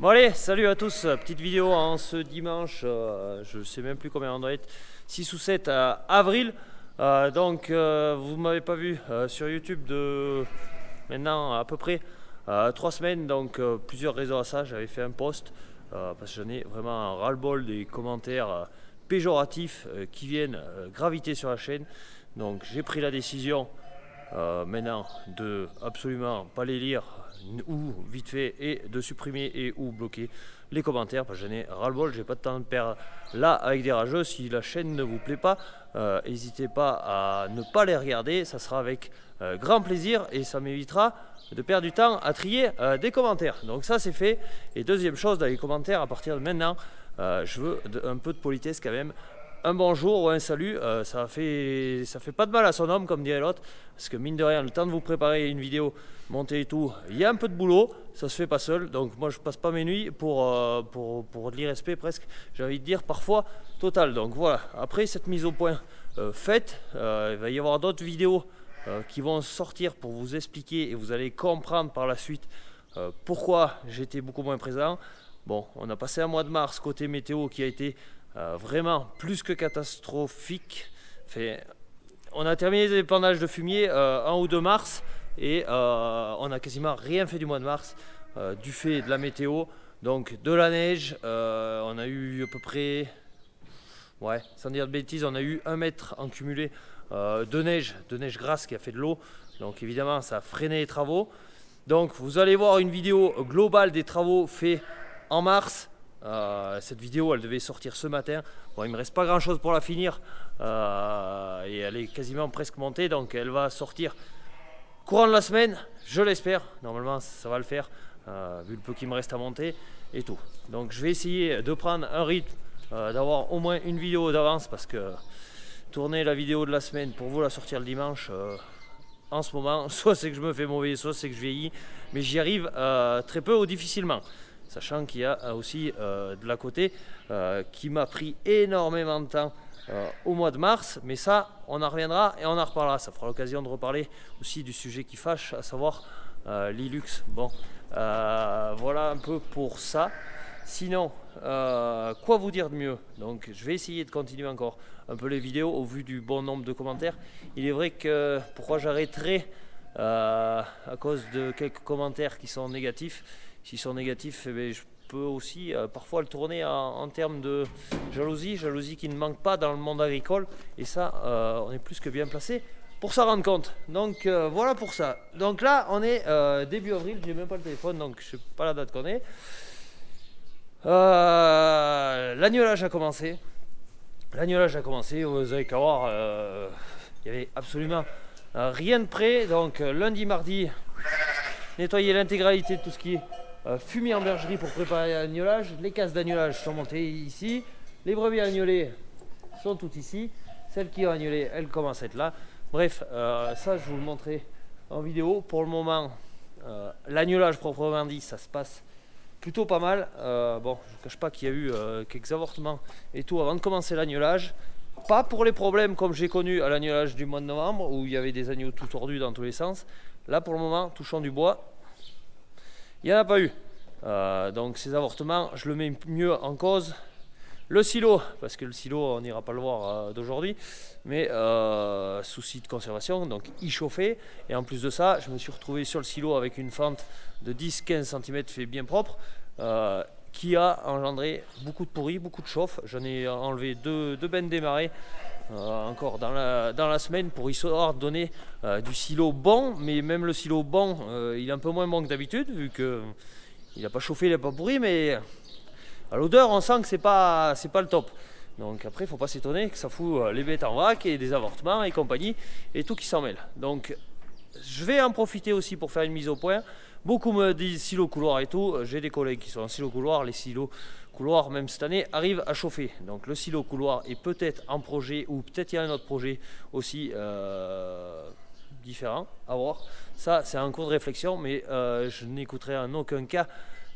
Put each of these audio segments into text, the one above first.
Bon allez, salut à tous, petite vidéo en ce dimanche, je sais même plus combien on doit être, 6 ou 7 avril. Vous ne m'avez pas vu sur YouTube de maintenant à peu près 3 semaines, donc plusieurs raisons à ça. J'avais fait un post parce que j'en ai vraiment un ras-le-bol des commentaires péjoratifs qui viennent graviter sur la chaîne. Donc j'ai pris la décision maintenant de absolument pas les lire ou vite fait et de supprimer et ou bloquer les commentaires parce que j'en ai ras-le-bol, j'ai pas de temps de perdre là avec des rageux. Si la chaîne ne vous plaît pas, n'hésitez pas à ne pas les regarder, ça sera avec grand plaisir et ça m'évitera de perdre du temps à trier des commentaires. Donc ça c'est fait. Et deuxième chose, dans les commentaires à partir de maintenant, je veux un peu de politesse quand même. Un bonjour ou un salut, ça fait pas de mal à son homme comme dirait l'autre, parce que mine de rien, le temps de vous préparer une vidéo, monter et tout, il y a un peu de boulot, ça se fait pas seul, donc moi je passe pas mes nuits pour de l'irrespect presque, j'ai envie de dire parfois total. Donc voilà, après cette mise au point faite, il va y avoir d'autres vidéos qui vont sortir pour vous expliquer et vous allez comprendre par la suite pourquoi j'étais beaucoup moins présent. Bon, on a passé un mois de mars côté météo qui a été vraiment plus que catastrophique. On a terminé les épandages de fumier 1 ou 2 mars et on n'a quasiment rien fait du mois de mars du fait de la météo, donc de la neige. On a eu à peu près, ouais, sans dire de bêtises, on a eu 1 mètre en cumulé de neige grasse qui a fait de l'eau, donc évidemment ça a freiné les travaux. Donc vous allez voir une vidéo globale des travaux faits en mars. Cette vidéo elle devait sortir ce matin. Bon, il me reste pas grand chose pour la finir et elle est quasiment presque montée, donc elle va sortir courant de la semaine, je l'espère. Normalement ça va le faire vu le peu qu'il me reste à monter et tout. Donc je vais essayer de prendre un rythme, d'avoir au moins une vidéo d'avance, parce que tourner la vidéo de la semaine pour vous la sortir le dimanche, en ce moment, soit c'est que je me fais mauvais, soit c'est que je vieillis, mais j'y arrive très peu ou difficilement. Sachant qu'il y a aussi de la côté qui m'a pris énormément de temps au mois de mars. Mais ça, on en reviendra et on en reparlera. Ça fera l'occasion de reparler aussi du sujet qui fâche, à savoir l'Ilux. Bon, voilà un peu pour ça. Sinon, quoi vous dire de mieux? Donc je vais essayer de continuer encore un peu les vidéos au vu du bon nombre de commentaires. Il est vrai que pourquoi j'arrêterai à cause de quelques commentaires qui sont négatifs. S'ils sont négatifs, eh bien, je peux aussi parfois le tourner en termes de jalousie qui ne manque pas dans le monde agricole. Et ça, on est plus que bien placé pour s'en rendre compte. Donc voilà pour ça. Donc là, on est début avril, j'ai même pas le téléphone, donc je sais pas la date qu'on est. L'agnelage a commencé. Vous avez qu'à voir, il y avait absolument rien de prêt. Donc lundi, mardi, nettoyer l'intégralité de tout ce qui est fumier en bergerie pour préparer l'agnelage. Les cases d'agnelage sont montées ici. Les brebis agnelées sont toutes ici. Celles qui ont agnelé, elles commencent à être là. Bref, ça je vous le montrerai en vidéo. Pour le moment, l'agnelage proprement dit, ça se passe plutôt pas mal. Bon, je ne cache pas qu'il y a eu quelques avortements et tout avant de commencer l'agnelage. Pas pour les problèmes comme j'ai connu à l'agnelage du mois de novembre où il y avait des agneaux tout tordus dans tous les sens. Là pour le moment, touchons du bois, il n'y en a pas eu. Donc ces avortements, je le mets mieux en cause. Le silo, parce que le silo, on n'ira pas le voir d'aujourd'hui, mais souci de conservation, donc il chauffait. Et en plus de ça, je me suis retrouvé sur le silo avec une fente de 10-15 cm fait bien propre, qui a engendré beaucoup de pourri, beaucoup de chauffe. J'en ai enlevé deux bennes démarrées encore dans la semaine pour histoire de donner du silo bon. Mais même le silo bon, il est un peu moins bon que d'habitude, vu qu'il n'a pas chauffé, il n'a pas pourri, mais à l'odeur on sent que c'est pas le top. Donc après il ne faut pas s'étonner que ça fout les bêtes en vrac et des avortements et compagnie et tout qui s'en mêle. Donc je vais en profiter aussi pour faire une mise au point. Beaucoup me disent silo couloir et tout. J'ai des collègues qui sont en silo couloir. Les silos couloirs, même cette année, arrivent à chauffer. Donc le silo couloir est peut-être en projet, ou peut-être il y a un autre projet aussi différent à voir. Ça, c'est en cours de réflexion, mais je n'écouterai en aucun cas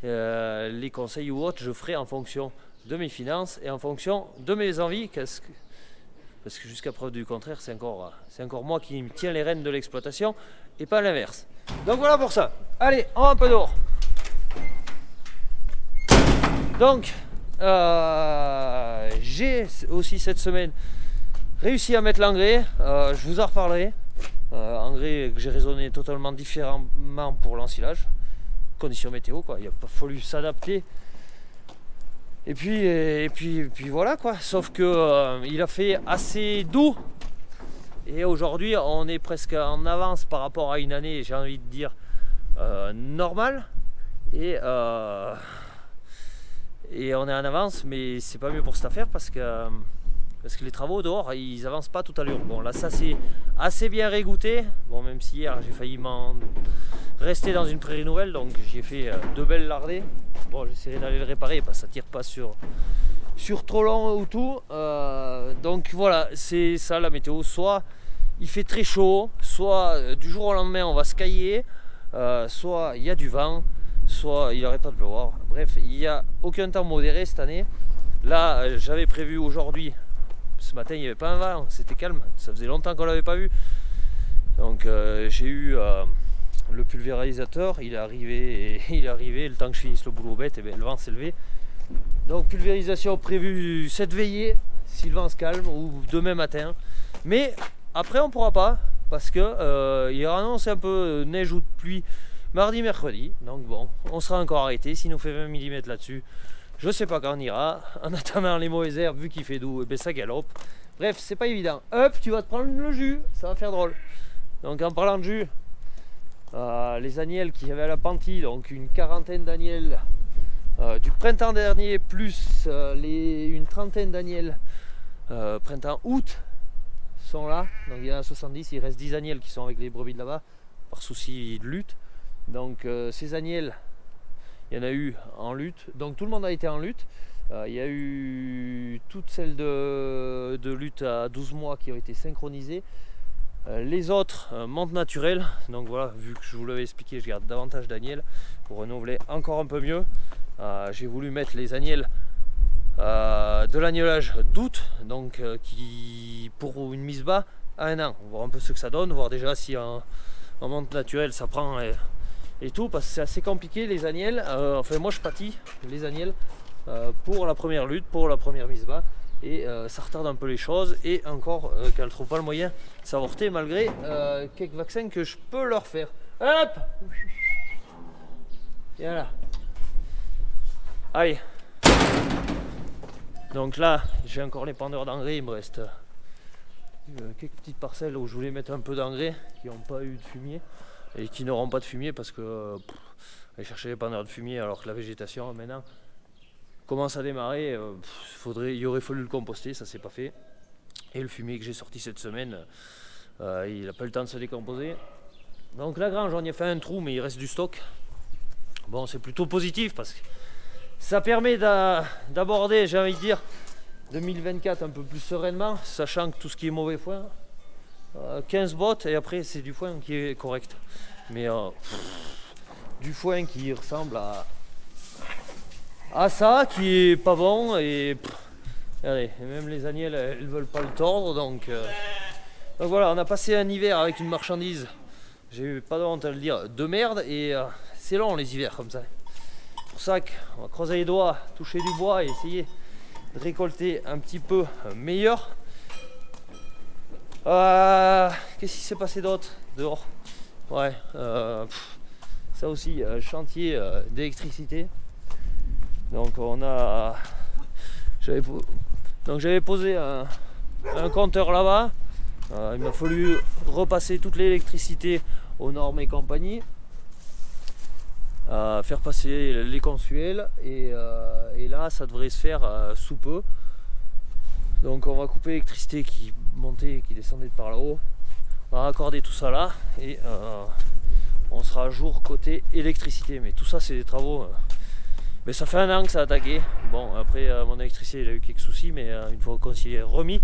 les conseils ou autres. Je ferai en fonction de mes finances et en fonction de mes envies. Parce que jusqu'à preuve du contraire, c'est encore moi qui me tiens les rênes de l'exploitation et pas l'inverse. Donc voilà pour ça. Allez, on va un peu dehors. Donc j'ai aussi cette semaine réussi à mettre l'engrais, je vous en reparlerai. Engrais que j'ai raisonné totalement différemment pour l'ensilage, conditions météo quoi, il n'a pas fallu s'adapter. Et puis voilà quoi, sauf que il a fait assez doux. Et aujourd'hui on est presque en avance par rapport à une année, j'ai envie de dire, normale. Et on est en avance, mais c'est pas mieux pour cette affaire parce que les travaux dehors ils avancent pas tout à l'heure. Bon là ça c'est assez bien régoûté. Bon même si hier j'ai failli m'en rester dans une prairie nouvelle, donc j'ai fait 2 belles lardées. Bon j'essaierai d'aller le réparer parce que ça tire pas sur trop long ou tout. Donc voilà, c'est ça la météo. Soit il fait très chaud, soit du jour au lendemain on va se cailler, soit il y a du vent, soit il n'arrête pas de pleuvoir. Bref, il n'y a aucun temps modéré cette année. Là j'avais prévu aujourd'hui. Ce matin il n'y avait pas un vent, c'était calme, ça faisait longtemps qu'on ne l'avait pas vu. Donc j'ai eu le pulvérisateur, il est arrivé, le temps que je finisse le boulot bête, et bien, le vent s'est levé. Donc pulvérisation prévue cette veillée, si le vent se calme, ou demain matin. Mais après on ne pourra pas, parce que il annonce un peu neige ou de pluie mardi, mercredi. Donc bon, on sera encore arrêté, s'il nous fait 20 mm là-dessus. Je sais pas quand on ira. En attendant les mauvaises herbes, vu qu'il fait doux, et ben ça galope. Bref, c'est pas évident. Hop, tu vas te prendre le jus, ça va faire drôle. Donc en parlant de jus, les agnelles qui avaient à la Panty, donc une quarantaine d'agnelles du printemps dernier, plus une trentaine d'agnelles printemps-août sont là. Donc il y en a 70, il reste 10 agnelles qui sont avec les brebis de là-bas, par souci de lutte. Donc ces agnelles, il y en a eu en lutte, donc tout le monde a été en lutte. Il y a eu toutes celles de lutte à 12 mois qui ont été synchronisées. Les autres montent naturelles, donc voilà, vu que je vous l'avais expliqué, je garde davantage d'agnelles pour renouveler encore un peu mieux. J'ai voulu mettre les agnelles de l'agnelage d'août, donc qui pour une mise bas à 1 an, voir un peu ce que ça donne, voir déjà si en monte naturelle ça prend et tout, parce que c'est assez compliqué les agnelles. Enfin moi je pâtis les agnelles pour la première lutte, pour la première mise bas, et ça retarde un peu les choses, et encore qu'elles ne trouvent pas le moyen de s'avorter malgré quelques vaccins que je peux leur faire. Hop, et voilà. Allez, donc là j'ai encore les pendeurs d'engrais, il me reste quelques petites parcelles où je voulais mettre un peu d'engrais qui n'ont pas eu de fumier et qui n'auront pas de fumier parce que aller chercher les pendeurs de fumier alors que la végétation maintenant commence à démarrer, il aurait fallu le composter, ça s'est pas fait. Et le fumier que j'ai sorti cette semaine, il n'a pas eu le temps de se décomposer. Donc la grange, on y a fait un trou, mais il reste du stock. Bon, c'est plutôt positif parce que ça permet d'aborder, j'ai envie de dire, 2024 un peu plus sereinement, sachant que tout ce qui est mauvais foin, 15 bottes, et après c'est du foin qui est correct. Mais du foin qui ressemble à ça, qui est pas bon, et regardez, et même les agnelles elles veulent pas le tordre, donc voilà, on a passé un hiver avec une marchandise, j'ai pas de honte à le dire, de merde, et c'est long les hivers comme ça. C'est pour ça qu'on va croiser les doigts, toucher du bois et essayer de récolter un petit peu meilleur. Qu'est-ce qui s'est passé d'autre dehors? Ouais, ça aussi, chantier d'électricité. Donc j'avais posé un compteur là-bas. Il m'a fallu repasser toute l'électricité aux normes et compagnie, faire passer les consuels, et là ça devrait se faire sous peu. Donc on va couper l'électricité qui montait et qui descendait de par là-haut, on va raccorder tout ça là, et on sera à jour côté électricité. Mais tout ça c'est des travaux, mais ça fait 1 an que ça a attaqué. Bon après mon électricité il a eu quelques soucis, mais une fois qu'on s'y est remis,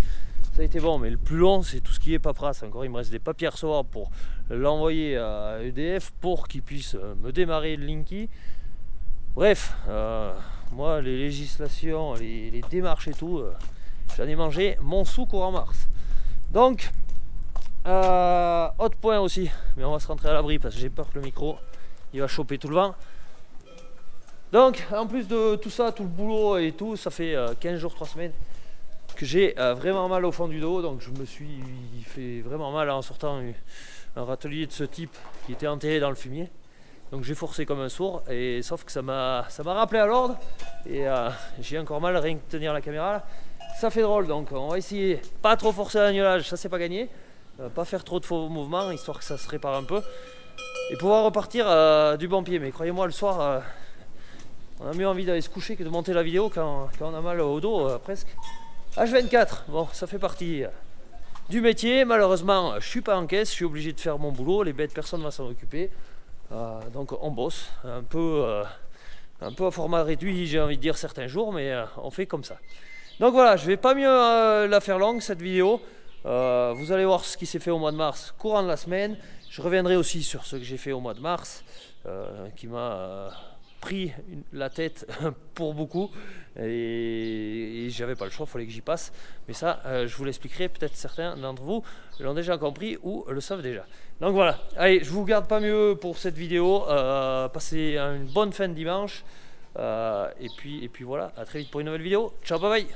ça a été bon. Mais le plus long c'est tout ce qui est paperasse. Encore il me reste des papiers à recevoir pour l'envoyer à EDF pour qu'ils puissent me démarrer le Linky. Bref, moi les législations, les démarches et tout, j'en ai mangé mon sou courant mars. Donc autre point aussi, mais on va se rentrer à l'abri parce que j'ai peur que le micro il va choper tout le vent. Donc en plus de tout ça, tout le boulot et tout, ça fait 15 jours, 3 semaines que j'ai vraiment mal au fond du dos. Donc je me suis fait vraiment mal en sortant un râtelier de ce type qui était enterré dans le fumier. Donc j'ai forcé comme un sourd, et sauf que ça m'a rappelé à l'ordre, et j'ai encore mal rien que tenir la caméra là. Ça fait drôle, donc on va essayer pas trop forcer l'agnelage, ça c'est pas gagné, pas faire trop de faux mouvements histoire que ça se répare un peu et pouvoir repartir du bon pied. Mais croyez-moi, le soir on a mieux envie d'aller se coucher que de monter la vidéo quand on a mal au dos presque. H24, bon, ça fait partie du métier. Malheureusement je suis pas en caisse, je suis obligé de faire mon boulot, les bêtes personne ne va s'en occuper. Donc on bosse un peu à format réduit, j'ai envie de dire certains jours, mais on fait comme ça. Donc voilà, je vais pas mieux la faire longue cette vidéo. Vous allez voir ce qui s'est fait au mois de mars, courant de la semaine. Je reviendrai aussi sur ce que j'ai fait au mois de mars, qui m'a pris la tête pour beaucoup, et j'avais pas le choix, il fallait que j'y passe. Mais ça, je vous l'expliquerai, peut-être certains d'entre vous l'ont déjà compris ou le savent déjà. Donc voilà, allez, je vous garde pas mieux pour cette vidéo. Passez une bonne fin de dimanche, et puis voilà, à très vite pour une nouvelle vidéo. Ciao, bye bye.